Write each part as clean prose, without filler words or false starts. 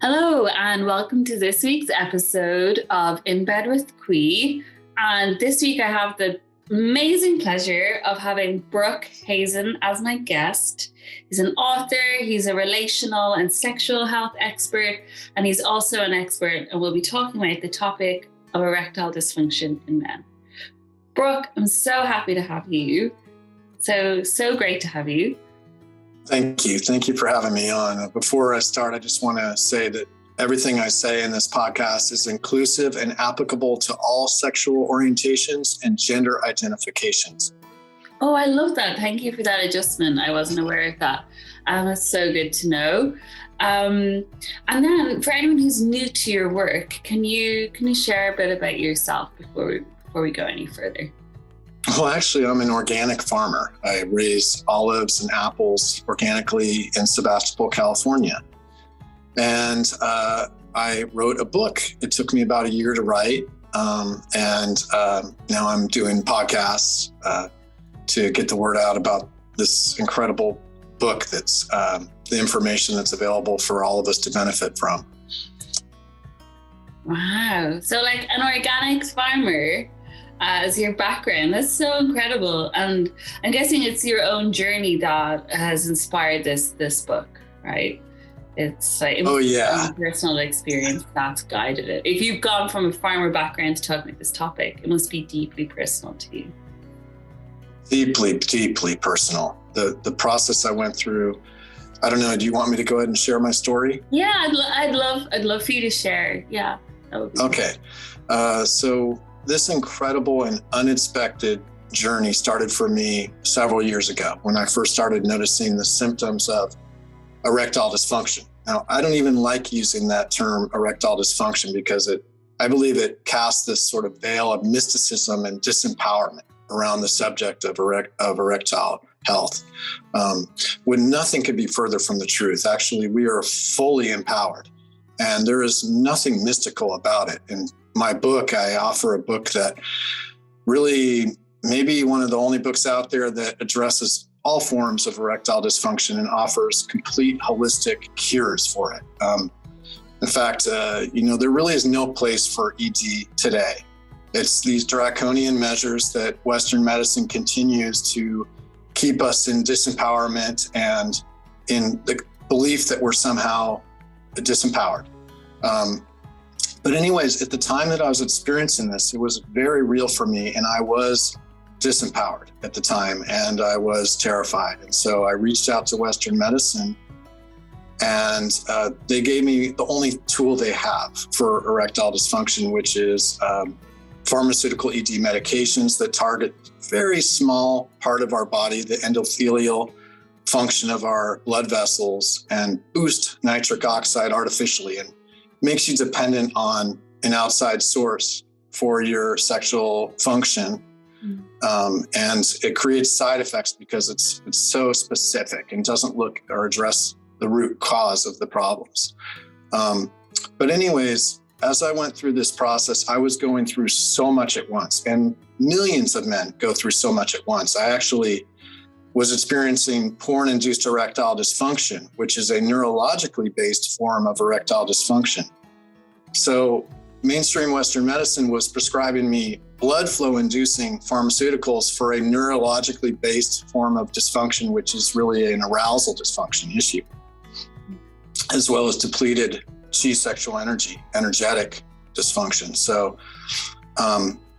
Hello, and welcome to this week's episode of In Bed with Caoi. And this week I have the amazing pleasure of having Brooke Hazen as my guest. He's an author, he's a relational and sexual health expert, and he's also an expert, and we'll be talking about the topic of erectile dysfunction in men. Brooke, I'm so happy to have you. So great to have you. Thank you. Thank you for having me on. Before I start, I just want to say that everything I say in this podcast is inclusive and applicable to all sexual orientations and gender identifications. Oh, I love that. Thank you for that adjustment. I wasn't aware of that. It's so good to know. And then for anyone who's new to your work, can you share a bit about yourself before we go any further? Well, actually, I'm an organic farmer. I raise olives and apples organically in Sebastopol, California. And I wrote a book. It took me about a year to write. And now I'm doing podcasts to get the word out about this incredible book that's the information that's available for all of us to benefit from. Wow. So like an organic farmer as your background, that's so incredible. And I'm guessing it's your own journey that has inspired this book, right? It's like personal experience that's guided it. If you've gone from a farmer background to talk about this topic, it must be deeply personal to you. Deeply personal. The process I went through. I don't know. Do you want me to go ahead and share my story? Yeah, I'd love for you to share. Yeah, that would be okay. So this incredible and unexpected journey started for me several years ago when I first started noticing the symptoms of erectile dysfunction. Now, I don't even like using that term erectile dysfunction because I believe it casts this sort of veil of mysticism and disempowerment around the subject of erectile health, when nothing could be further from the truth. Actually, we are fully empowered, and there is nothing mystical about it. In my book, I offer a book that really maybe one of the only books out there that addresses all forms of erectile dysfunction and offers complete holistic cures for it. In fact, there really is no place for ED today. It's these draconian measures that Western medicine continues to keep us in disempowerment and in the belief that we're somehow disempowered. But anyways, at the time that I was experiencing this, it was very real for me, and I was disempowered at the time, and I was terrified. And so I reached out to Western medicine, and they gave me the only tool they have for erectile dysfunction, which is pharmaceutical ED medications that target very small part of our body, the endothelial function of our blood vessels, and boost nitric oxide artificially, and makes you dependent on an outside source for your sexual function. And it creates side effects because it's so specific and doesn't look or address the root cause of the problems. But anyways, as I went through this process, I was going through so much at once, and millions of men go through so much at once. I actually was experiencing porn-induced erectile dysfunction, which is a neurologically based form of erectile dysfunction. So mainstream Western medicine was prescribing me blood flow inducing pharmaceuticals for a neurologically based form of dysfunction, which is really an arousal dysfunction issue, as well as depleted chi sexual energetic dysfunction. So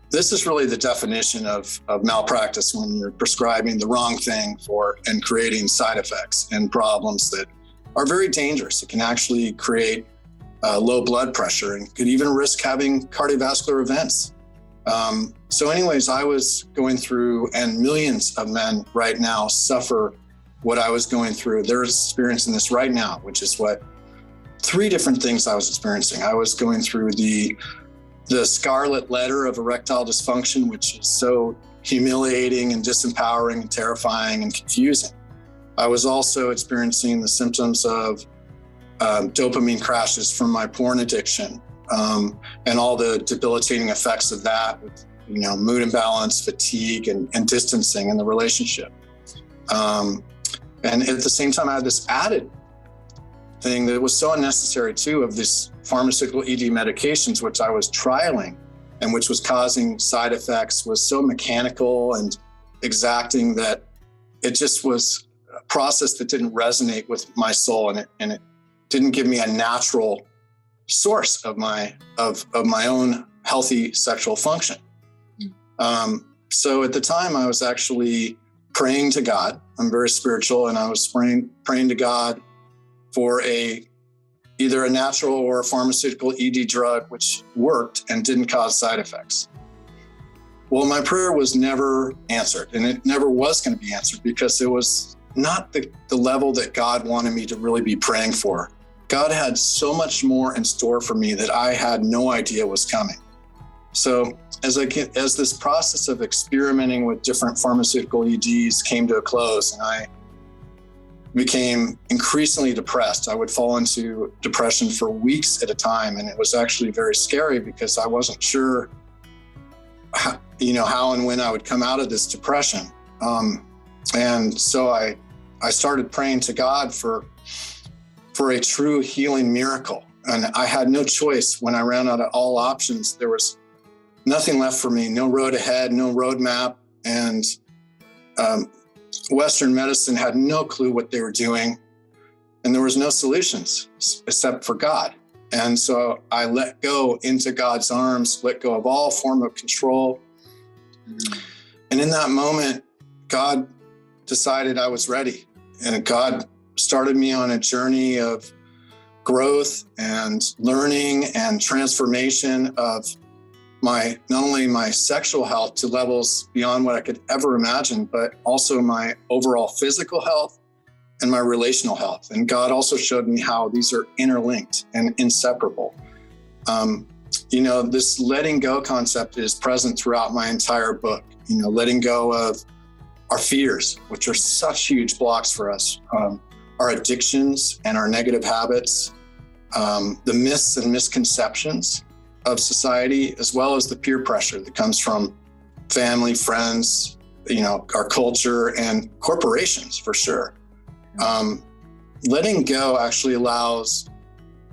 this is really the definition of malpractice, when you're prescribing the wrong thing and creating side effects and problems that are very dangerous. It can actually create low blood pressure and could even risk having cardiovascular events. So anyways, I was going through, and millions of men right now suffer what I was going through. They're experiencing this right now, which is three different things I was experiencing. I was going through the scarlet letter of erectile dysfunction, which is so humiliating and disempowering and terrifying and confusing. I was also experiencing the symptoms of dopamine crashes from my porn addiction, and all the debilitating effects of that, with mood imbalance, fatigue, and distancing in the relationship. And at the same time, I had this added thing that was so unnecessary too, of this pharmaceutical ED medications, which I was trialing and which was causing side effects, was so mechanical and exacting that it just was a process that didn't resonate with my soul, and it didn't give me a natural source of my own healthy sexual function. So at the time I was actually praying to God. I'm very spiritual, and I was praying to God for either a natural or a pharmaceutical ED drug, which worked and didn't cause side effects. Well, my prayer was never answered, and it never was going to be answered because it was not the level that God wanted me to really be praying for. God had so much more in store for me that I had no idea was coming. So as this process of experimenting with different pharmaceutical EDs came to a close, and I became increasingly depressed, I would fall into depression for weeks at a time. And it was actually very scary because I wasn't sure how and when I would come out of this depression. And so I started praying to God for a true healing miracle. And I had no choice. When I ran out of all options, there was nothing left for me, no road ahead, no roadmap. And Western medicine had no clue what they were doing. And there was no solutions except for God. And so I let go into God's arms, let go of all form of control. And in that moment, God decided I was ready. And God started me on a journey of growth and learning and transformation of not only my sexual health to levels beyond what I could ever imagine, but also my overall physical health and my relational health. And God also showed me how these are interlinked and inseparable. This letting go concept is present throughout my entire book, letting go of our fears, which are such huge blocks for us, our addictions and our negative habits, the myths and misconceptions of society, as well as the peer pressure that comes from family, friends, our culture and corporations for sure. Letting go actually allows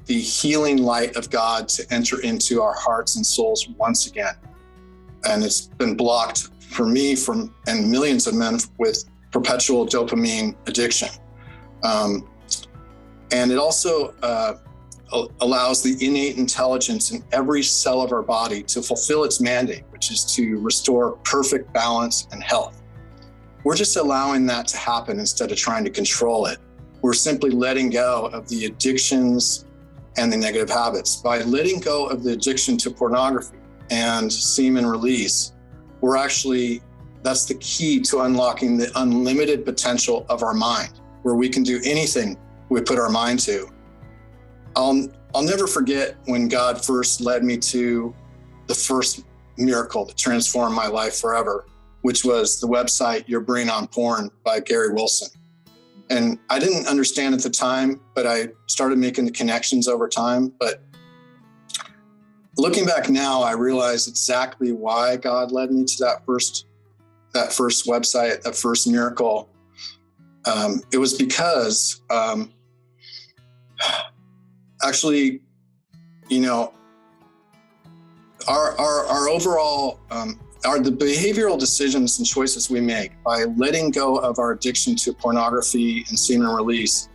the healing light of God to enter into our hearts and souls once again. And it's been blocked for me and millions of men with perpetual dopamine addiction. And it also allows the innate intelligence in every cell of our body to fulfill its mandate, which is to restore perfect balance and health. We're just allowing that to happen instead of trying to control it. We're simply letting go of the addictions and the negative habits. By letting go of the addiction to pornography and semen release, that's the key to unlocking the unlimited potential of our mind, where we can do anything we put our mind to. I'll never forget when God first led me to the first miracle that transformed my life forever, which was the website Your Brain on Porn by Gary Wilson. And I didn't understand at the time, but I started making the connections over time. But looking back now, I realize exactly why God led me to that first website, that first miracle. It was because actually, our overall, the behavioral decisions and choices we make by letting go of our addiction to pornography and semen release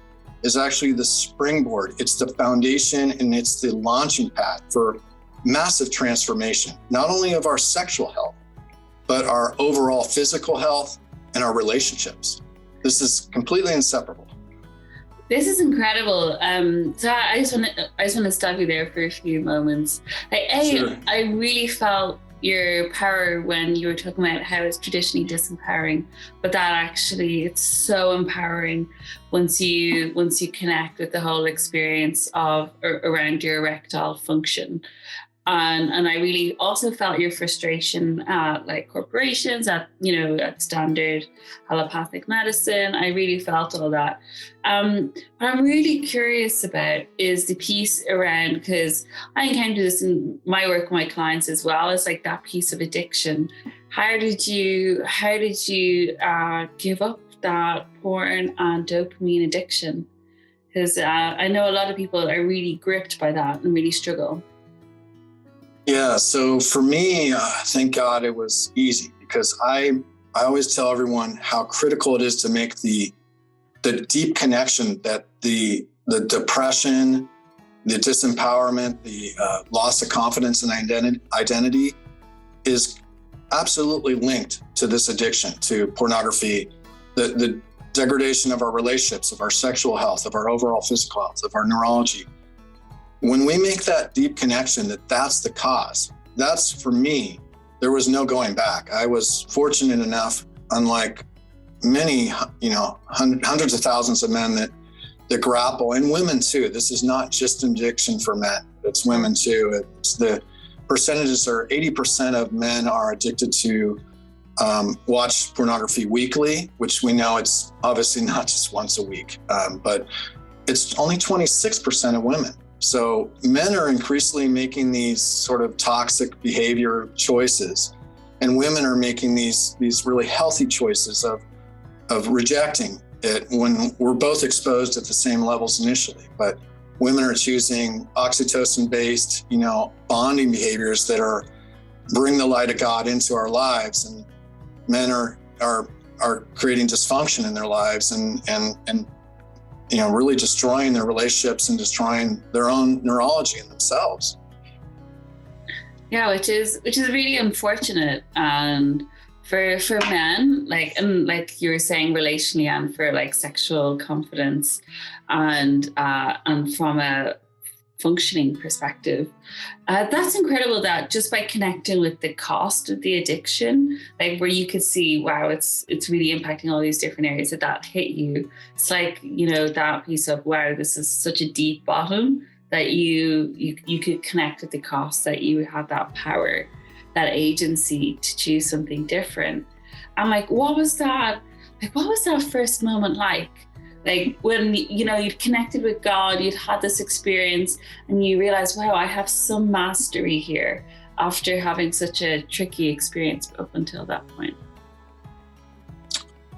is actually the springboard. It's the foundation and it's the launching pad for massive transformation, not only of our sexual health, but our overall physical health and our relationships. This is completely inseparable. This is incredible. So I just want to stop you there for a few moments. Sure. I really felt your power when you were talking about how it's traditionally disempowering, but that actually it's so empowering once you connect with the whole experience of around your erectile function. And I really also felt your frustration at corporations, at standard allopathic medicine. I really felt all that. What I'm really curious about is the piece around, because I encounter this in my work with my clients as well, as that piece of addiction. How did you give up that porn and dopamine addiction? Because I know a lot of people are really gripped by that and really struggle. Yeah, so for me, thank God it was easy, because I always tell everyone how critical it is to make the deep connection that the depression, the disempowerment, the loss of confidence and identity is absolutely linked to this addiction, to pornography, the degradation of our relationships, of our sexual health, of our overall physical health, of our neurology. When we make that deep connection that's the cause, that's, for me, there was no going back. I was fortunate enough, unlike many, hundreds of thousands of men that grapple, and women too. This is not just an addiction for men, it's women too. It's the percentages are 80% of men are addicted to watch pornography weekly, which we know it's obviously not just once a week, but it's only 26% of women. So men are increasingly making these sort of toxic behavior choices, and women are making these really healthy choices of rejecting it when we're both exposed at the same levels initially. But women are choosing oxytocin-based, bonding behaviors that bring the light of God into our lives, and men are creating dysfunction in their lives and really destroying their relationships and destroying their own neurology in themselves. Yeah, which is really unfortunate. And for men, like you were saying, relationally, and for like sexual confidence, and from a functioning perspective, that's incredible that just by connecting with the cost of the addiction, like where you could see, wow, it's really impacting all these different areas, that hit you. It's like, that piece of, wow, this is such a deep bottom, that you could connect with the cost, that you had that power, that agency to choose something different. And like, what was that first moment like? Like when, you'd connected with God, you'd had this experience, and you realize, wow, I have some mastery here after having such a tricky experience up until that point.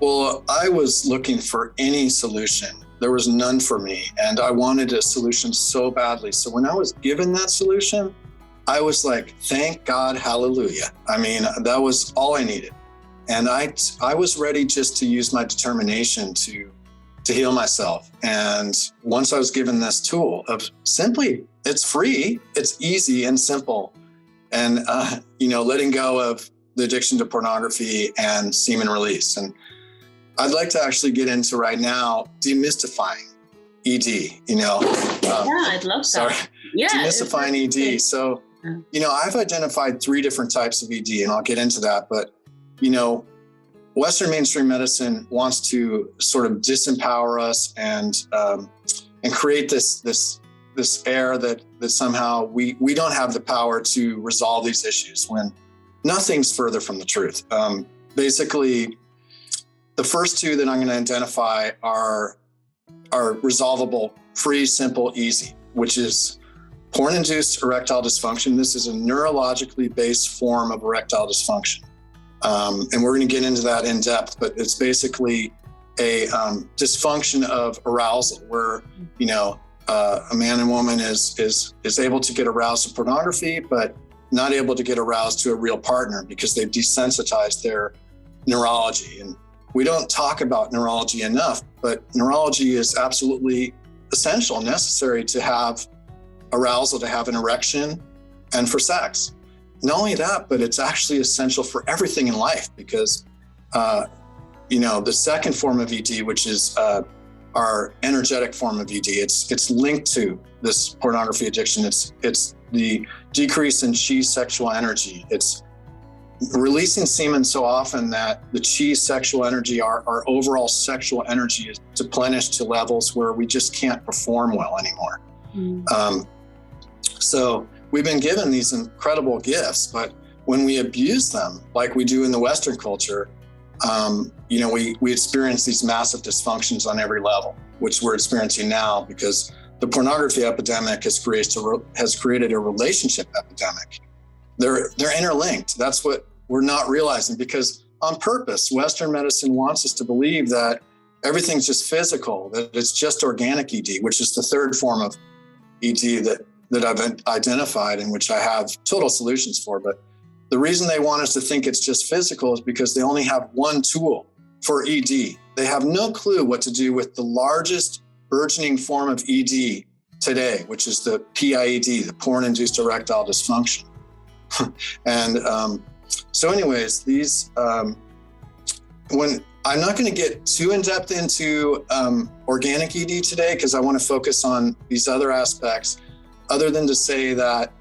Well, I was looking for any solution. There was none for me, and I wanted a solution so badly. So when I was given that solution, I was like, thank God, hallelujah. I mean, that was all I needed. And I was ready just to use my determination to heal myself. And once I was given this tool of simply, it's free, it's easy and simple. And, letting go of the addiction to pornography and semen release. And I'd like to actually get into right now, demystifying ED, Yeah, I'd love that. Sorry. Yeah. Demystifying ED. So, I've identified 3 different types of ED, and I'll get into that. But, Western mainstream medicine wants to sort of disempower us and create this air that somehow we don't have the power to resolve these issues, when nothing's further from the truth. Basically, the first 2 that I'm going to identify are resolvable, free, simple, easy, which is porn-induced erectile dysfunction. This is a neurologically based form of erectile dysfunction. And we're going to get into that in depth, but it's basically a dysfunction of arousal where, a man and woman is able to get aroused to pornography, but not able to get aroused to a real partner because they've desensitized their neurology. And we don't talk about neurology enough, but neurology is absolutely essential, necessary to have arousal, to have an erection, and for sex. Not only that, but it's actually essential for everything in life because, the second form of ED, which is our energetic form of ED, it's linked to this pornography addiction. It's the decrease in chi sexual energy. It's releasing semen so often that the chi sexual energy, our overall sexual energy, is deplenished to levels where we just can't perform well anymore. So we've been given these incredible gifts, but when we abuse them, like we do in the Western culture, we experience these massive dysfunctions on every level, which we're experiencing now because the pornography epidemic has created a relationship epidemic. They're interlinked. That's what we're not realizing, because on purpose, Western medicine wants us to believe that everything's just physical, that it's just organic ED, which is the third form of ED that I've identified and which I have total solutions for. But the reason they want us to think it's just physical is because they only have one tool for ED. They have no clue what to do with the largest burgeoning form of ED today, which is the PIED, the porn-induced erectile dysfunction. And so anyways, when I'm not going to get too in-depth into organic ED today, because I want to focus on these other aspects, other than to say that,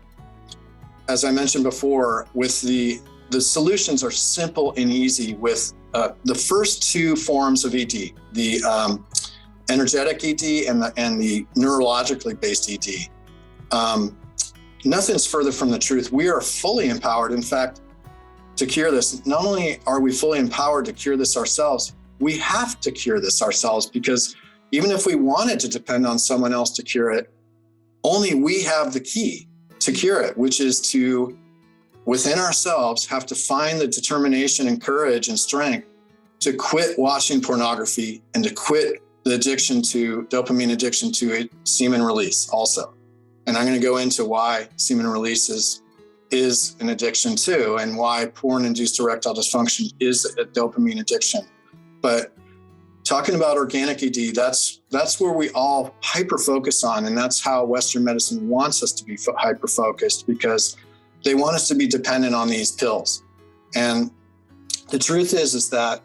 as I mentioned before, with the solutions are simple and easy with the first two forms of ED, the energetic ED and the neurologically based ED. Nothing's further from the truth. We are fully empowered, in fact, to cure this. Not only are we fully empowered to cure this ourselves, we have to cure this ourselves, because even if we wanted to depend on someone else to cure it, only we have the key to cure it, which is to, within ourselves, have to find the determination and courage and strength to quit watching pornography and to quit the dopamine addiction to semen release also. And I'm going to go into why semen release is an addiction too, and why porn-induced erectile dysfunction is a dopamine addiction. But talking about organic ED, that's where we all hyper-focus on, and that's how Western medicine wants us to be hyper-focused, because they want us to be dependent on these pills. And the truth is that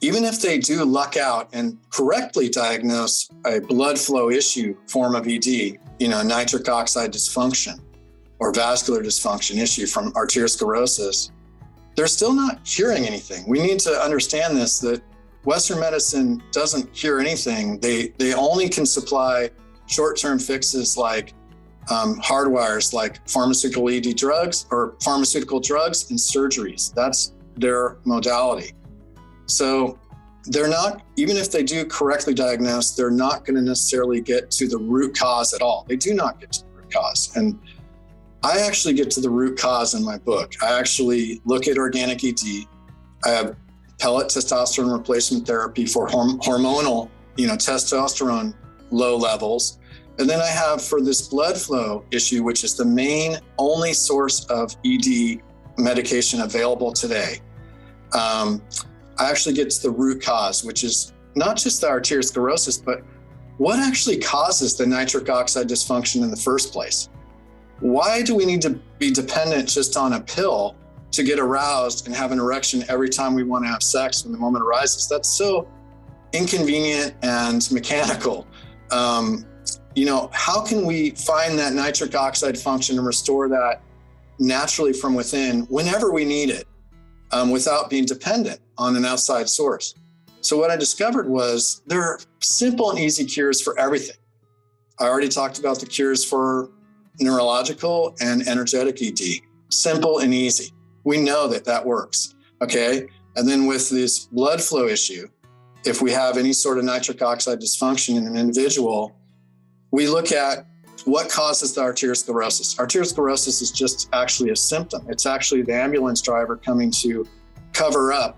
even if they do luck out and correctly diagnose a blood flow issue form of ED, nitric oxide dysfunction or vascular dysfunction issue from arteriosclerosis, they're still not curing anything. We need to understand this, that Western medicine doesn't cure anything. They only can supply short-term fixes like hardwires, like pharmaceutical ED drugs or pharmaceutical drugs and surgeries. That's their modality. So they're not, even if they do correctly diagnose, they're not going to necessarily get to the root cause at all. They do not get to the root cause. And I actually get to the root cause in my book. I actually look at organic ED. I have pellet testosterone replacement therapy for hormonal, testosterone low levels. And then I have, for this blood flow issue, which is the main only source of ED medication available today, I actually get to the root cause, which is not just the arteriosclerosis, but what actually causes the nitric oxide dysfunction in the first place? Why do we need to be dependent just on a pill to get aroused and have an erection every time we want to have sex when the moment arises? That's so inconvenient and mechanical. How can we find that nitric oxide function and restore that naturally from within whenever we need it, without being dependent on an outside source? So what I discovered was there are simple and easy cures for everything. I already talked about the cures for neurological and energetic ED. Simple and easy. We know that works, okay? And then with this blood flow issue, if we have any sort of nitric oxide dysfunction in an individual, we look at what causes the arteriosclerosis. Arteriosclerosis is just actually a symptom. It's actually the ambulance driver coming to cover up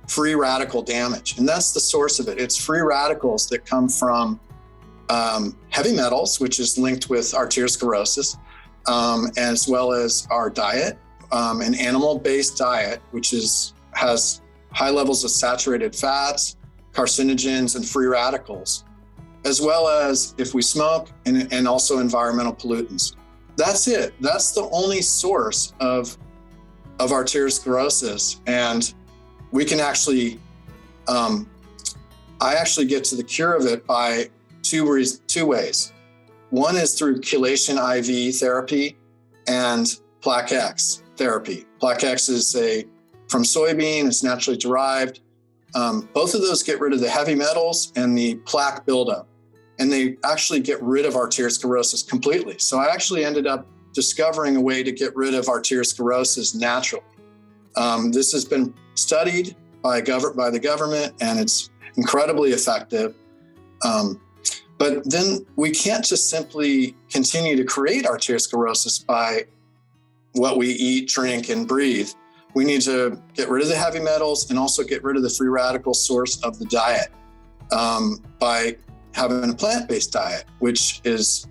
free radical damage. And that's the source of it. It's free radicals that come from heavy metals, which is linked with arteriosclerosis, as well as our diet, an animal-based diet, which has high levels of saturated fats, carcinogens, and free radicals, as well as if we smoke and also environmental pollutants. That's it. That's the only source of arteriosclerosis. And we can actually, I actually get to the cure of it by two ways. One is through chelation IV therapy and Plaquex Therapy. Plaquex is from soybean, it's naturally derived. Both of those get rid of the heavy metals and the plaque buildup, and they actually get rid of arteriosclerosis completely. So I actually ended up discovering a way to get rid of arteriosclerosis naturally. This has been studied by the government, and it's incredibly effective. But then we can't just simply continue to create arteriosclerosis by what we eat, drink, and breathe. We need to get rid of the heavy metals and also get rid of the free radical source of the diet. by having a plant-based diet, which is,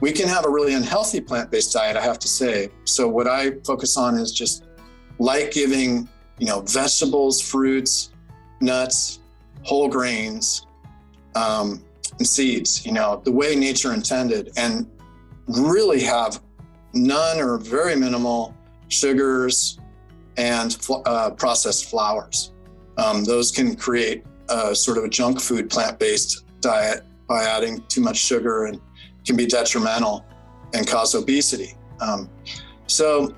we can have a really unhealthy plant-based diet, I have to say. So what I focus on is just light-giving, vegetables, fruits, nuts, whole grains, and seeds, the way nature intended, and really have none or very minimal sugars and processed flours. Those can create a sort of a junk food plant-based diet by adding too much sugar, and can be detrimental and cause obesity. So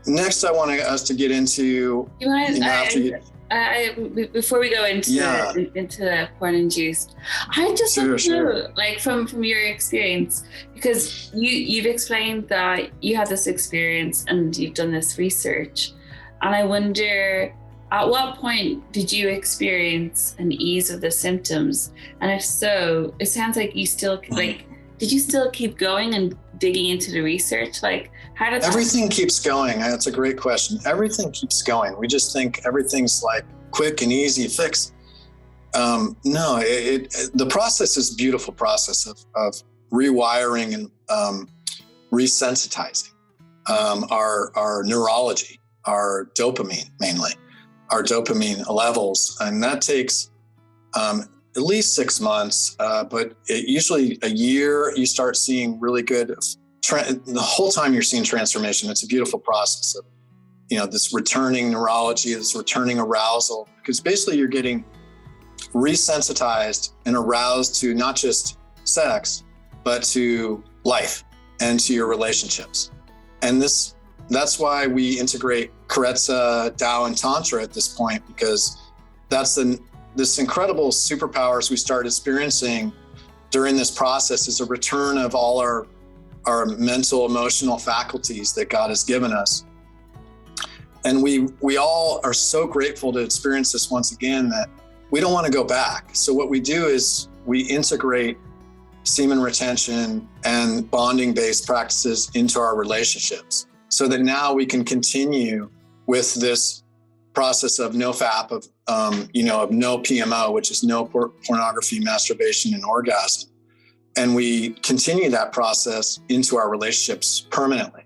next I want us to get into, before we go into the porn induced, I just want to know, like from your experience, because you've explained that you had this experience and you've done this research, and I wonder, at what point did you experience an ease of the symptoms? And if so, it sounds like you still did you still keep going and digging into the research? Like, how did everything keeps going? That's a great question. Everything keeps going. We just think everything's like quick and easy fix. No, the process is a beautiful process of rewiring and resensitizing our neurology, our dopamine mainly, our dopamine levels, and that takes at least 6 months, but usually a year. You start seeing really good. The whole time you're seeing transformation. It's a beautiful process of, this returning neurology, this returning arousal, because basically you're getting resensitized and aroused to not just sex, but to life and to your relationships. And that's why we integrate Karetsa, Tao, and Tantra at this point, because that's this incredible superpowers we start experiencing during this process is a return of all our mental, emotional faculties that God has given us. And we all are so grateful to experience this once again that we don't want to go back. So what we do is we integrate semen retention and bonding-based practices into our relationships, so that now we can continue with this process of no FAP, of no PMO, which is no pornography, masturbation, and orgasm. And we continue that process into our relationships permanently.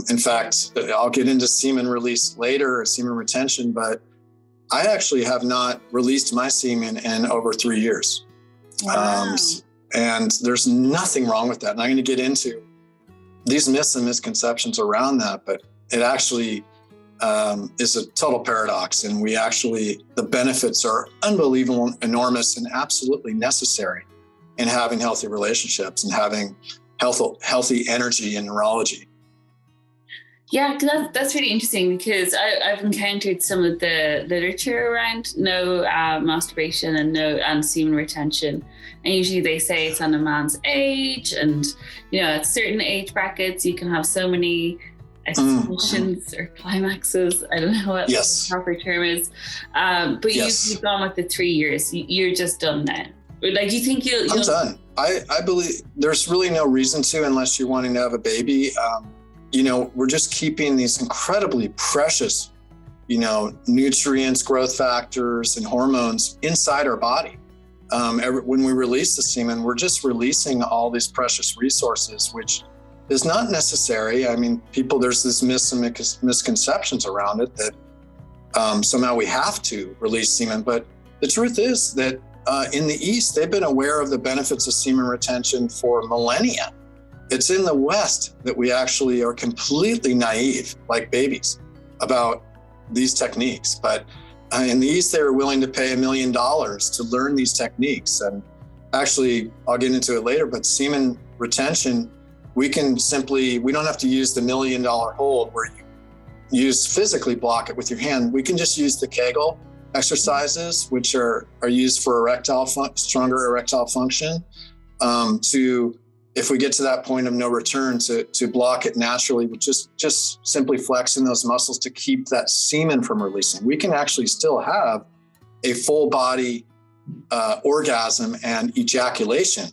In fact, I'll get into semen release later, or semen retention, but I actually have not released my semen in over 3 years. Wow. And there's nothing wrong with that. And I'm going to get into these myths and misconceptions around that, but it actually is a total paradox. And the benefits are unbelievable, enormous, and absolutely necessary in having healthy relationships and having healthy energy and neurology. Yeah, that's really interesting, because I've encountered some of the literature around no masturbation and semen retention, and usually they say it's on a man's age, and at certain age brackets you can have so many expulsions or climaxes. I don't know what the proper term is, but you've gone with the 3 years. You're just done now. Like, do you think you'll? I'm done. I believe there's really no reason to, unless you're wanting to have a baby. We're just keeping these incredibly precious, nutrients, growth factors, and hormones inside our body. When we release the semen, we're just releasing all these precious resources, which is not necessary. I mean, there's this myths and misconceptions around it that somehow we have to release semen. But the truth is that in the East, they've been aware of the benefits of semen retention for millennia. It's in the West that we actually are completely naive, like babies, about these techniques. But in the East, they were willing to pay $1 million to learn these techniques. And actually, I'll get into it later, but semen retention, we don't have to use the $1 million hold where you physically block it with your hand. We can just use the Kegel exercises, which are used for stronger erectile function, if we get to that point of no return, to block it naturally with just simply flexing those muscles to keep that semen from releasing. We can actually still have a full body orgasm and ejaculation.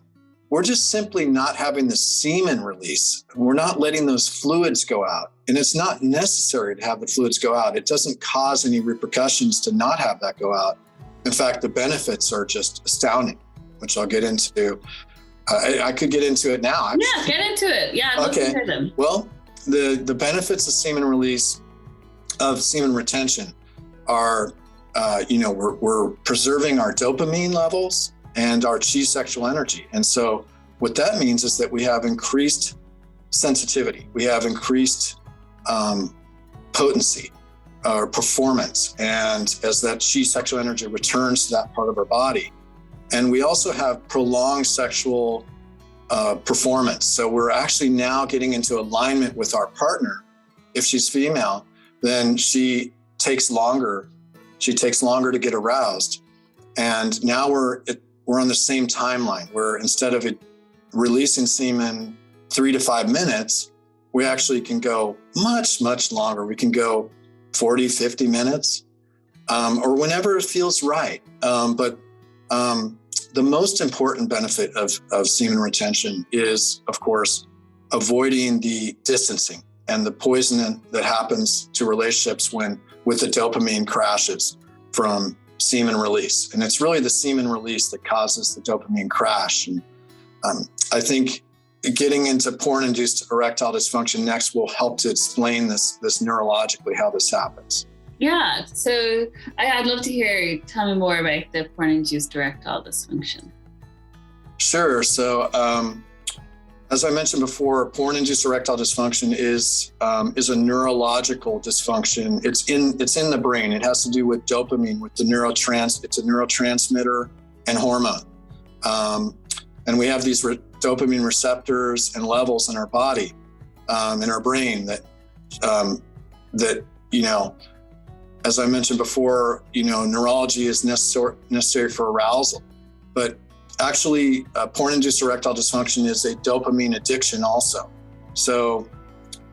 We're just simply not having the semen release. We're not letting those fluids go out. And it's not necessary to have the fluids go out. It doesn't cause any repercussions to not have that go out. In fact, the benefits are just astounding, which I'll get into. I could get into it now. Actually. Yeah, get into it. Yeah, I'd love to hear them. Well, the benefits of semen release, of semen retention, are, we're preserving our dopamine levels and our chi sexual energy. And so what that means is that we have increased sensitivity, we have increased potency or performance, and as that chi sexual energy returns to that part of our body. And we also have prolonged sexual performance. So we're actually now getting into alignment with our partner. If she's female, then she takes longer to get aroused. And now we're on the same timeline, where instead of it releasing semen 3 to 5 minutes, we actually can go much, much longer. We can go 40, 50 minutes, or whenever it feels right. But the most important benefit of semen retention is, of course, avoiding the distancing and the poison that happens to relationships with the dopamine crashes from semen release. And it's really the semen release that causes the dopamine crash. And I think getting into porn-induced erectile dysfunction next will help to explain this neurologically, how this happens. Yeah, so I'd love to tell me more about the porn-induced erectile dysfunction. Sure. So as I mentioned before, porn-induced erectile dysfunction is a neurological dysfunction. It's in the brain. It has to do with dopamine, with the it's a neurotransmitter and hormone. And we have these dopamine receptors and levels in our body, in our brain that as I mentioned before, neurology is necessary for arousal, but actually porn-induced erectile dysfunction is a dopamine addiction also. So,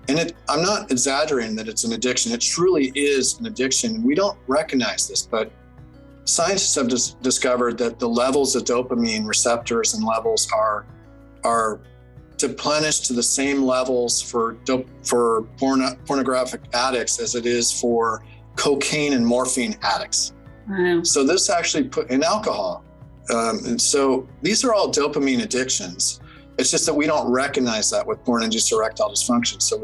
I'm not exaggerating that it's an addiction. It truly is an addiction. We don't recognize this, but scientists have discovered that the levels of dopamine receptors and levels are replenished to the same levels for pornographic addicts as it is for cocaine and morphine addicts. Wow. So this actually put in alcohol. And so these are all dopamine addictions. It's just that we don't recognize that with porn-induced erectile dysfunction. So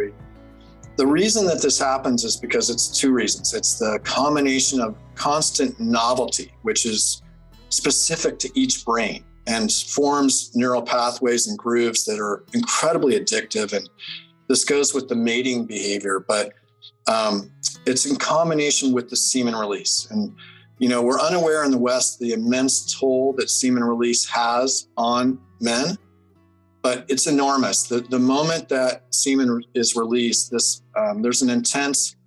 the reason that this happens is because it's two reasons. It's the combination of constant novelty, which is specific to each brain and forms neural pathways and grooves that are incredibly addictive. And this goes with the mating behavior, but it's in combination with the semen release. And, we're unaware in the West the immense toll that semen release has on men, but it's enormous. The moment that semen is released, there's an intense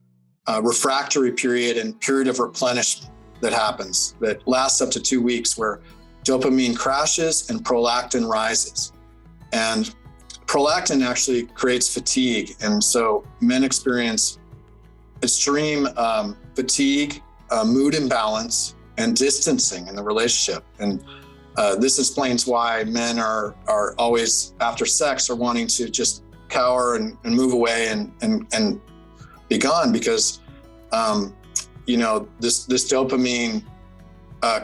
refractory period and period of replenishment that happens that lasts up to 2 weeks, where dopamine crashes and prolactin rises. And prolactin actually creates fatigue. And so men experience extreme fatigue, mood imbalance, and distancing in the relationship. And this explains why men are always, after sex, are wanting to just cower and move away and be gone, because this dopamine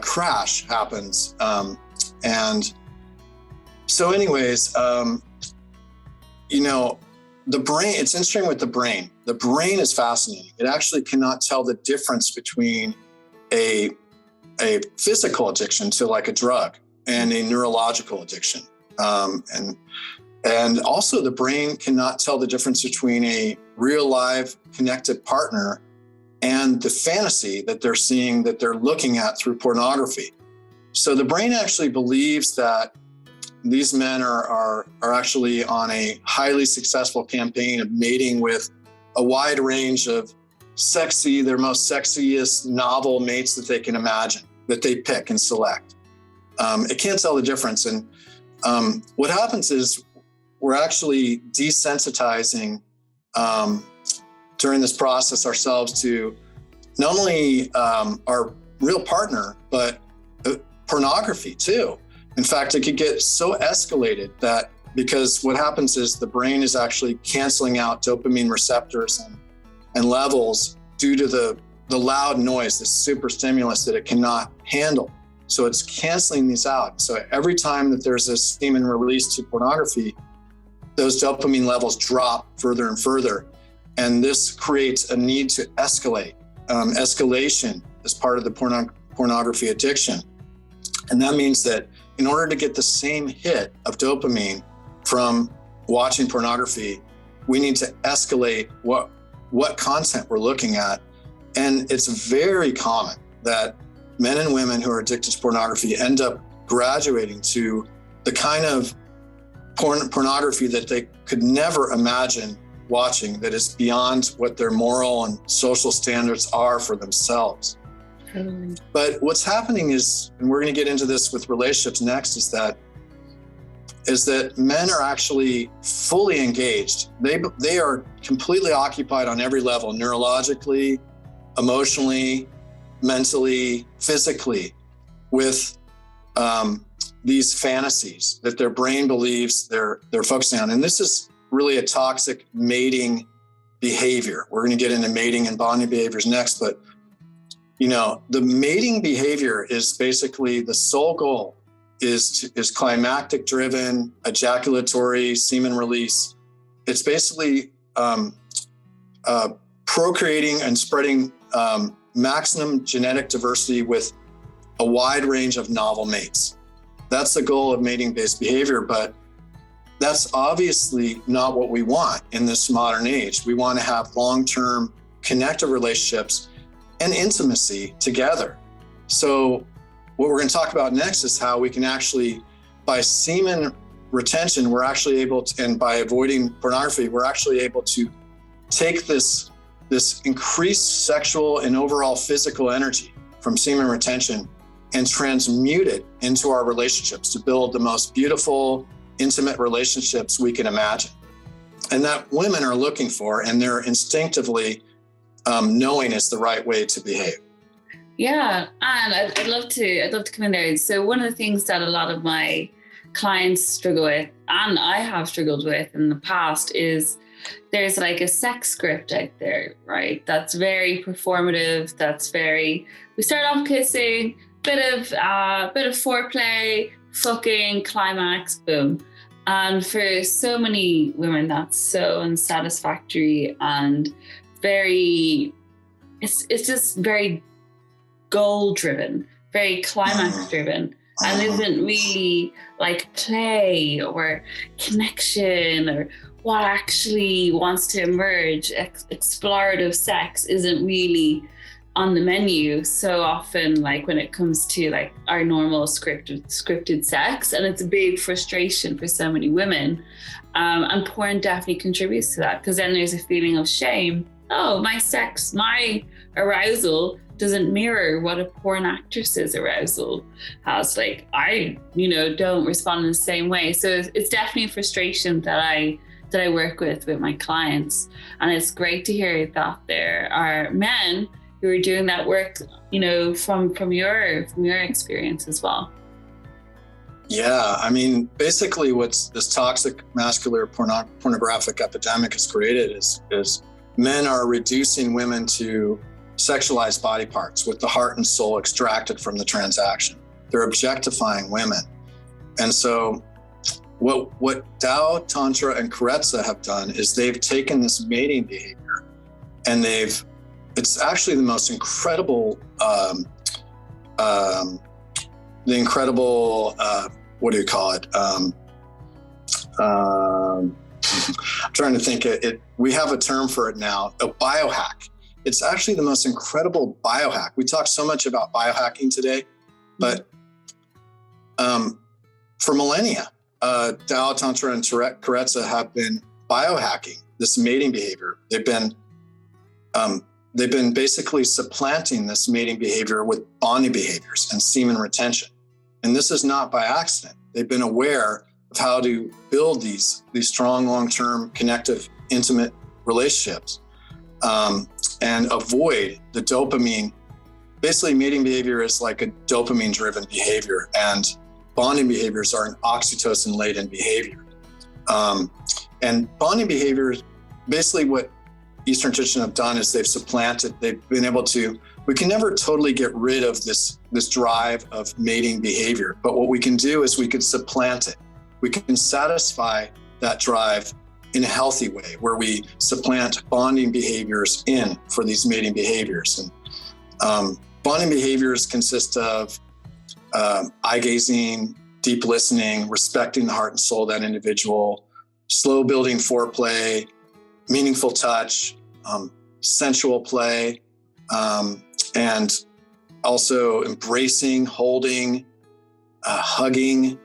crash happens. And so anyways, the brain, it's interesting with the brain. The brain is fascinating. It actually cannot tell the difference between a physical addiction to like a drug and a neurological addiction. And also the brain cannot tell the difference between a real live connected partner and the fantasy that they're seeing, that they're looking at through pornography. So the brain actually believes that these men are actually on a highly successful campaign of mating with a wide range of their most sexiest novel mates that they can imagine, that they pick and select. It can't tell the difference. And what happens is we're actually desensitizing during this process ourselves to not only our real partner, but pornography too. In fact, it could get so escalated that, because what happens is the brain is actually canceling out dopamine receptors and levels due to the the loud noise, the super stimulus that it cannot handle. So it's canceling these out. So every time that there's a semen release to pornography, those dopamine levels drop further and further. And this creates a need to escalate. Escalation is part of the pornography addiction. And that means that in order to get the same hit of dopamine from watching pornography, we need to escalate what content we're looking at. And it's very common that men and women who are addicted to pornography end up graduating to the kind of pornography that they could never imagine watching, that is beyond what their moral and social standards are for themselves. But what's happening is, and we're going to get into this with relationships next, is that men are actually fully engaged. They are completely occupied on every level, neurologically, emotionally, mentally, physically, with these fantasies that their brain believes they're focusing on. And this is really a toxic mating behavior. We're going to get into mating and bonding behaviors next, but the mating behavior is basically the sole goal is climactic driven, ejaculatory, semen release. It's basically procreating and spreading maximum genetic diversity with a wide range of novel mates. That's the goal of mating-based behavior, but that's obviously not what we want in this modern age. We want to have long-term connective relationships and intimacy together. So what we're going to talk about next is how we can actually, by semen retention, we're actually able to, and by avoiding pornography, we're actually able to take this increased sexual and overall physical energy from semen retention and transmute it into our relationships to build the most beautiful, intimate relationships we can imagine. And that women are looking for, and they're instinctively knowing is the right way to behave. Yeah, and I'd love to come in there. So one of the things that a lot of my clients struggle with, and I have struggled with in the past, is there's like a sex script out there, right? That's very performative. We start off kissing, bit of foreplay, fucking, climax, boom. And for so many women, that's so unsatisfactory and it's just very goal driven, very climax driven, and isn't really like play or connection or what actually wants to emerge. Explorative sex isn't really on the menu so often, like when it comes to like our normal scripted sex, and it's a big frustration for so many women. And porn definitely contributes to that, because then there's a feeling of shame. Oh, my arousal doesn't mirror what a porn actress's arousal has. Like, I, don't respond in the same way. So it's definitely a frustration that I work with my clients. And it's great to hear that there are men who are doing that work, from your experience as well. Yeah, I mean, basically what's this toxic masculine pornographic epidemic has created is men are reducing women to sexualized body parts with the heart and soul extracted from the transaction. They're objectifying women. And so what Tao, Tantra, and Karezza have done is they've taken this mating behavior and it's actually the most incredible, what do you call it? I'm trying to think it. We have a term for it now, a biohack. It's actually the most incredible biohack. We talk so much about biohacking today, but for millennia, Tao, Tantra, and Karezza have been biohacking this mating behavior. They've been basically supplanting this mating behavior with bonding behaviors and semen retention. And this is not by accident. They've been aware of how to build these strong, long-term, connective, intimate relationships and avoid the dopamine. Basically, mating behavior is like a dopamine-driven behavior, and bonding behaviors are an oxytocin-laden behavior. And bonding behavior is basically what Eastern tradition have done is they've been able to, we can never totally get rid of this drive of mating behavior, but what we can do is we can supplant it. We can satisfy that drive in a healthy way, where we supplant bonding behaviors in for these mating behaviors. And bonding behaviors consist of eye gazing, deep listening, respecting the heart and soul of that individual, slow building foreplay, meaningful touch, sensual play, and also embracing, holding, hugging,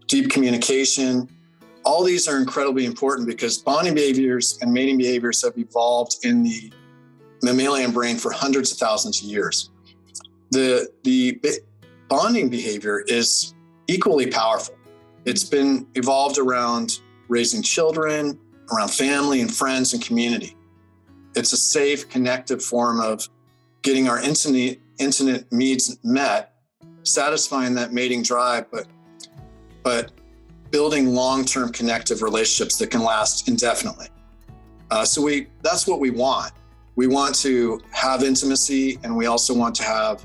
deep communication. All these are incredibly important because bonding behaviors and mating behaviors have evolved in the mammalian brain for hundreds of thousands of years. The bonding behavior is equally powerful. It's been evolved around raising children, around family and friends and community. It's a safe, connective form of getting our intimate needs met, satisfying that mating drive, but building long-term connective relationships that can last indefinitely. So that's what we want. We want to have intimacy, and we also want to have,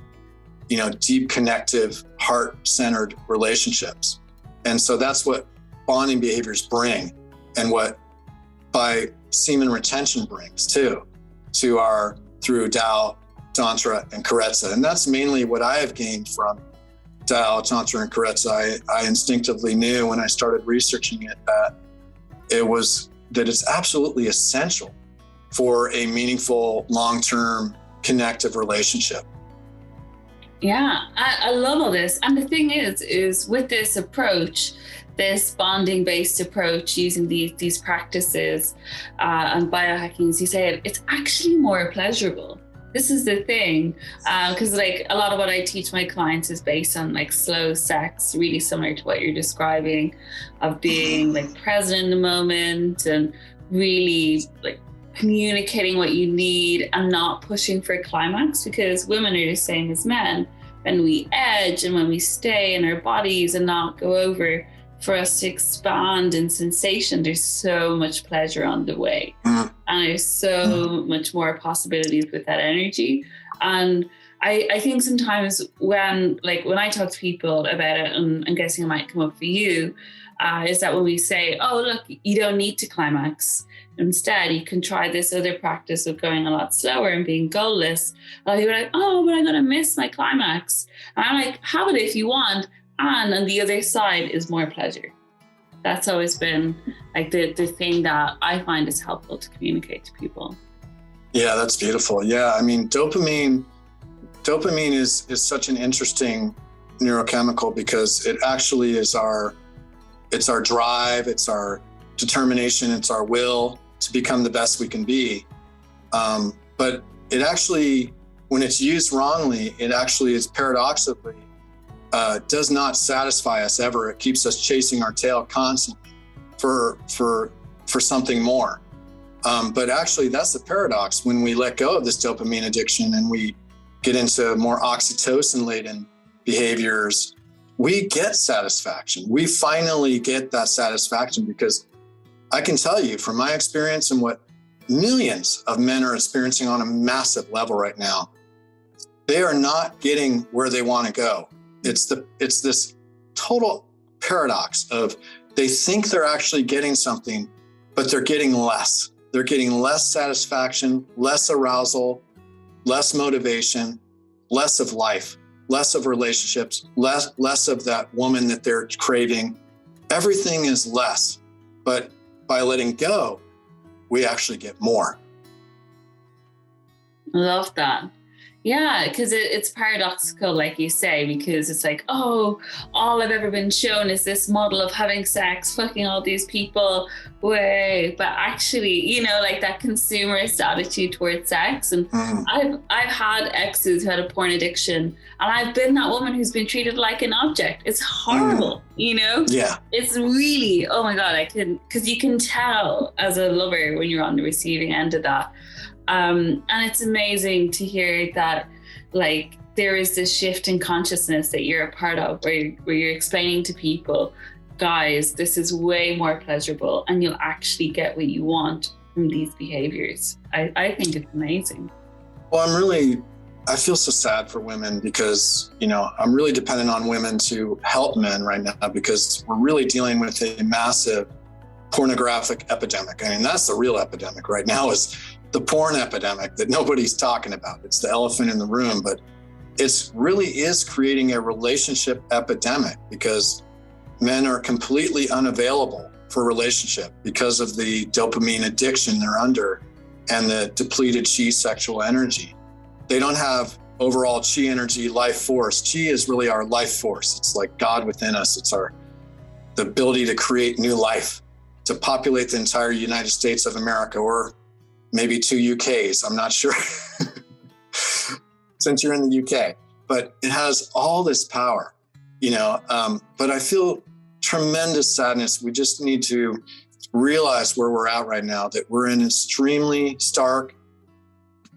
deep, connective, heart-centered relationships. And so that's what bonding behaviors bring, and what by semen retention brings too, through Tao, Tantra, and Karetsa. And that's mainly what I have gained from Tao, Tantra, and Karetsa. I instinctively knew when I started researching it that it's absolutely essential for a meaningful, long-term, connective relationship. Yeah, I love all this. And the thing is with this approach, this bonding-based approach, using these practices and biohacking, as you said, it's actually more pleasurable. This is the thing, because a lot of what I teach my clients is based on slow sex, really similar to what you're describing, of being present in the moment and really communicating what you need and not pushing for a climax, because women are the same as men. When we edge and when we stay in our bodies and not go over, for us to expand in sensation, there's so much pleasure on the way. And there's so much more possibilities with that energy. And I think sometimes when I talk to people about it, and I'm guessing it might come up for you, is that when we say, oh, look, you don't need to climax. Instead, you can try this other practice of going a lot slower and being goalless. A lot of people are like, oh, but I'm going to miss my climax. And I'm like, have it if you want. And on the other side is more pleasure. That's always been the thing that I find is helpful to communicate to people. Yeah, that's beautiful. Yeah, I mean, dopamine is such an interesting neurochemical because it actually is it's our drive, it's our determination, it's our will to become the best we can be. But it actually, when it's used wrongly, it actually is paradoxically does not satisfy us ever. It keeps us chasing our tail constantly for something more. But actually, that's the paradox. When we let go of this dopamine addiction and we get into more oxytocin-laden behaviors, we get satisfaction. We finally get that satisfaction, because I can tell you from my experience and what millions of men are experiencing on a massive level right now, they are not getting where they want to go. It's this total paradox of they think they're actually getting something, but they're getting less. They're getting less satisfaction, less arousal, less motivation, less of life, less of relationships, less of that woman that they're craving. Everything is less, but by letting go, we actually get more. Love that. Yeah, because it's paradoxical, like you say, because it's like, oh, all I've ever been shown is this model of having sex, fucking all these people, way. But actually, that consumerist attitude towards sex. And I've had exes who had a porn addiction, and I've been that woman who's been treated like an object. It's horrible, Yeah. It's really, oh my God, because you can tell as a lover when you're on the receiving end of that. And it's amazing to hear that, there is this shift in consciousness that you're a part of, where you're explaining to people guys, this is way more pleasurable and you'll actually get what you want from these behaviors. I think it's amazing. Well, I feel so sad for women because, I'm really dependent on women to help men right now because we're really dealing with a massive pornographic epidemic. I mean, that's the real epidemic right now, is the porn epidemic that nobody's talking about. It's the elephant in the room, but it really is creating a relationship epidemic because men are completely unavailable for relationship because of the dopamine addiction they're under and the depleted chi sexual energy. They don't have overall chi energy, life force. Chi is really our life force. It's like God within us. It's the ability to create new life, to populate the entire United States of America, or maybe 2 UKs. I'm not sure since you're in the UK, but it has all this power, but I feel tremendous sadness. We just need to realize where we're at right now, that we're in an extremely stark,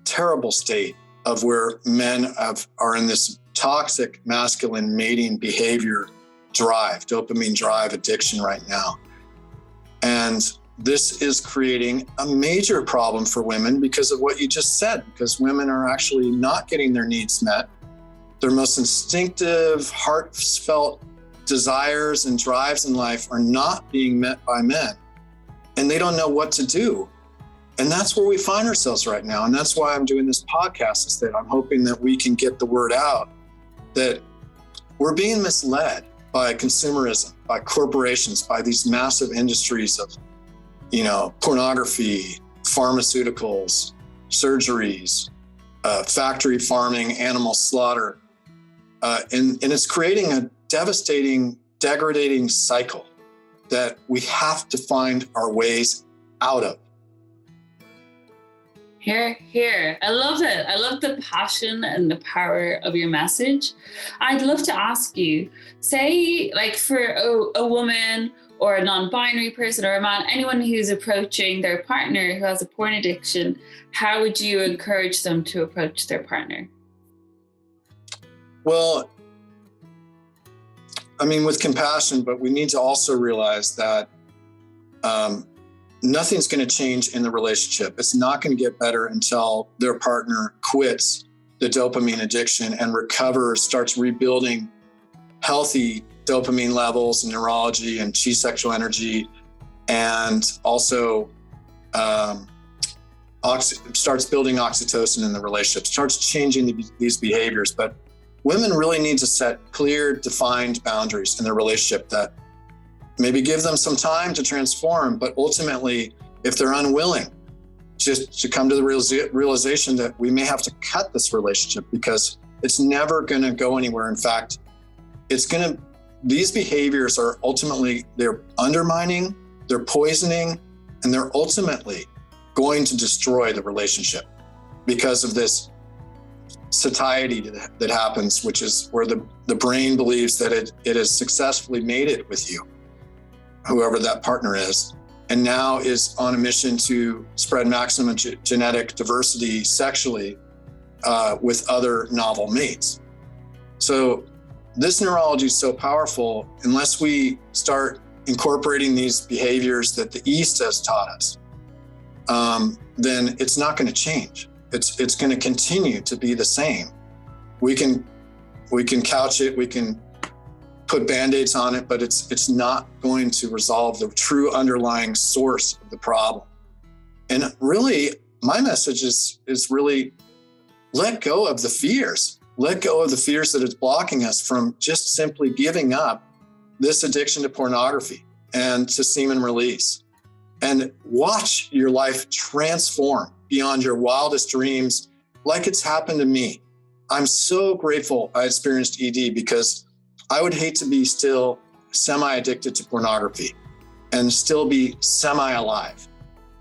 terrible state of where men are in this toxic masculine mating behavior drive, dopamine drive addiction right now. And this is creating a major problem for women because of what you just said, because women are actually not getting their needs met. Their most instinctive, heartfelt desires and drives in life are not being met by men. And they don't know what to do. And that's where we find ourselves right now. And that's why I'm doing this podcast, is that I'm hoping that we can get the word out that we're being misled by consumerism, by corporations, by these massive industries of, pornography, pharmaceuticals, surgeries, factory farming, animal slaughter. And it's creating a devastating, degrading cycle that we have to find our ways out of. Here. I love it. I love the passion and the power of your message. I'd love to ask you, say, like, for a woman or a non-binary person or a man, anyone who's approaching their partner who has a porn addiction, how would you encourage them to approach their partner? Well, with compassion, but we need to also realize that nothing's going to change in the relationship. It's not going to get better until their partner quits the dopamine addiction and recovers, starts rebuilding healthy dopamine levels and neurology and chi sexual energy, and also starts building oxytocin in the relationship, starts changing these behaviors. But women really need to set clear, defined boundaries in their relationship that maybe give them some time to transform, but ultimately, if they're unwilling, just to come to the realization that we may have to cut this relationship because it's never going to go anywhere. In fact, these behaviors are ultimately, they're undermining, they're poisoning, and they're ultimately going to destroy the relationship because of this satiety that happens, which is where the brain believes that it has successfully mated with you, whoever that partner is, and now is on a mission to spread maximum genetic diversity sexually with other novel mates. So this neurology is so powerful. Unless we start incorporating these behaviors that the East has taught us, then it's not going to change. It's going to continue to be the same. We can couch it, we can put Band-Aids on it, but it's not going to resolve the true underlying source of the problem. And really, my message is really let go of the fears. Let go of the fears that is blocking us from just simply giving up this addiction to pornography and to semen release. And watch your life transform beyond your wildest dreams, like it's happened to me. I'm so grateful I experienced ED, because I would hate to be still semi-addicted to pornography and still be semi-alive.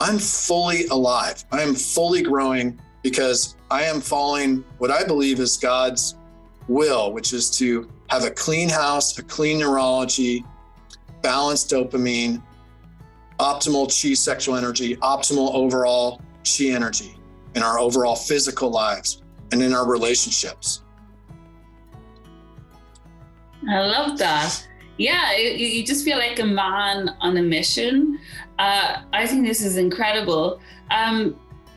I'm fully alive. I am fully growing because I am following what I believe is God's will, which is to have a clean house, a clean neurology, balanced dopamine, optimal chi sexual energy, optimal overall chi energy in our overall physical lives and in our relationships. I love that. Yeah, you just feel like a man on a mission. I think this is incredible.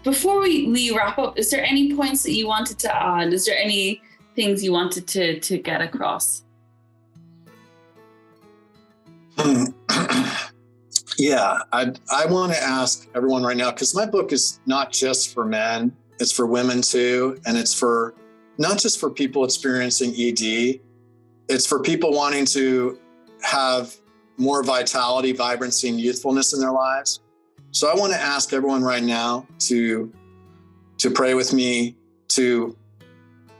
Before we wrap up, is there any points that you wanted to add? Is there any things you wanted to get across? Yeah, I want to ask everyone right now, because my book is not just for men, it's for women too. And it's for not just for people experiencing ED, it's for people wanting to have more vitality, vibrancy, and youthfulness in their lives. So I want to ask everyone right now to pray with me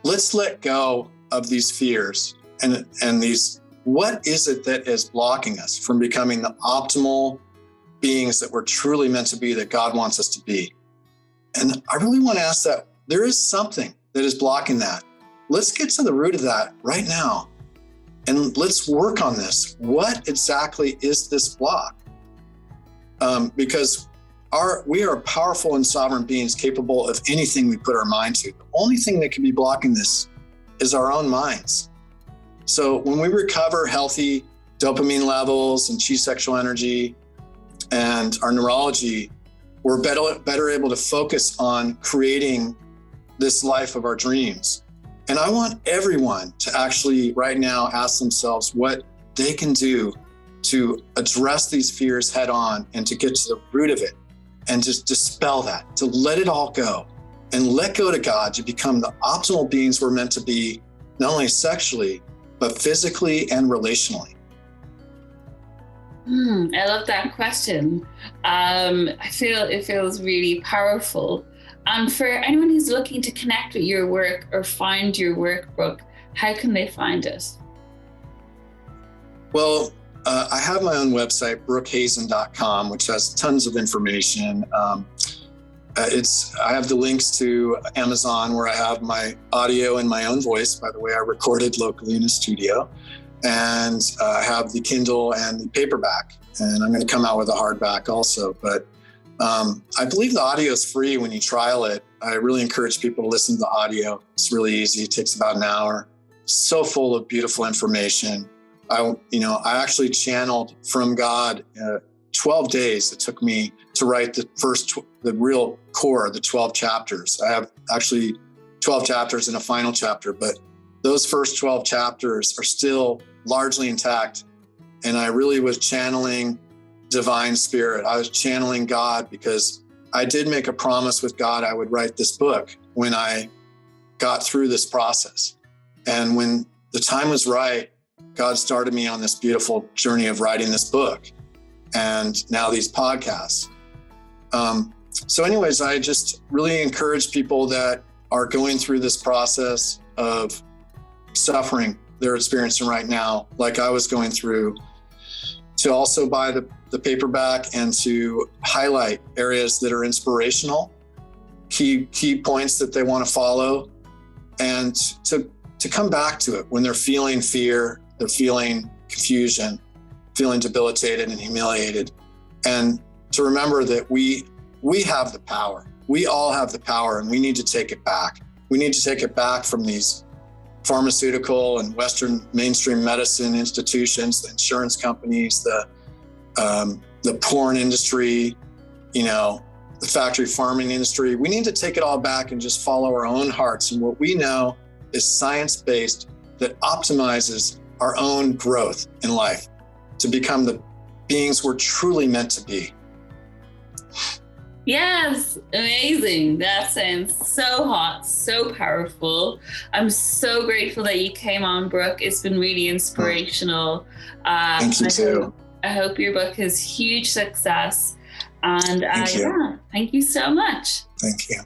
let's let go of these fears and these, what is it that is blocking us from becoming the optimal beings that we're truly meant to be, that God wants us to be? And I really want to ask that. There is something that is blocking that. Let's get to the root of that right now. And let's work on this. What exactly is this block? Because we are powerful and sovereign beings capable of anything we put our mind to. The only thing that can be blocking this is our own minds. So when we recover healthy dopamine levels and chi sexual energy and our neurology, we're better able to focus on creating this life of our dreams. And I want everyone to actually right now ask themselves what they can do to address these fears head on and to get to the root of it and just dispel that, to let it all go and let go to God, to become the optimal beings we're meant to be, not only sexually, but physically and relationally. I love that question. I feel it feels really powerful. And for anyone who's looking to connect with your work or find your work, Brooke, how can they find it? Well, I have my own website, brookehazen.com, which has tons of information. I have the links to Amazon, where I have my audio in my own voice. By the way, I recorded locally in a studio. And I have the Kindle and the paperback, and I'm going to come out with a hardback also. But I believe the audio is free when you trial it. I really encourage people to listen to the audio. It's really easy. It takes about an hour. So full of beautiful information. I actually channeled from God 12 days. It took me to write the real core, the 12 chapters. I have actually 12 chapters and a final chapter, but those first 12 chapters are still largely intact. And I really was channeling divine spirit. I was channeling God, because I did make a promise with God I would write this book when I got through this process. And when the time was right, God started me on this beautiful journey of writing this book and now these podcasts. So anyways, I just really encourage people that are going through this process of suffering they're experiencing right now, like I was going through, to also buy the paperback and to highlight areas that are inspirational, key points that they want to follow, and to come back to it when they're feeling fear, they're feeling confusion, feeling debilitated and humiliated, and to remember that we have the power. We all have the power, and we need to take it back. We need to take it back from these pharmaceutical and Western mainstream medicine institutions, the insurance companies, the porn industry, the factory farming industry. We need to take it all back and just follow our own hearts and what we know is science-based, that optimizes our own growth in life to become the beings we're truly meant to be. Yes, amazing. That sounds so hot, so powerful. I'm so grateful that you came on, Brooke. It's been really inspirational. Thank you too. I hope your book is huge success. And thank you so much. Thank you.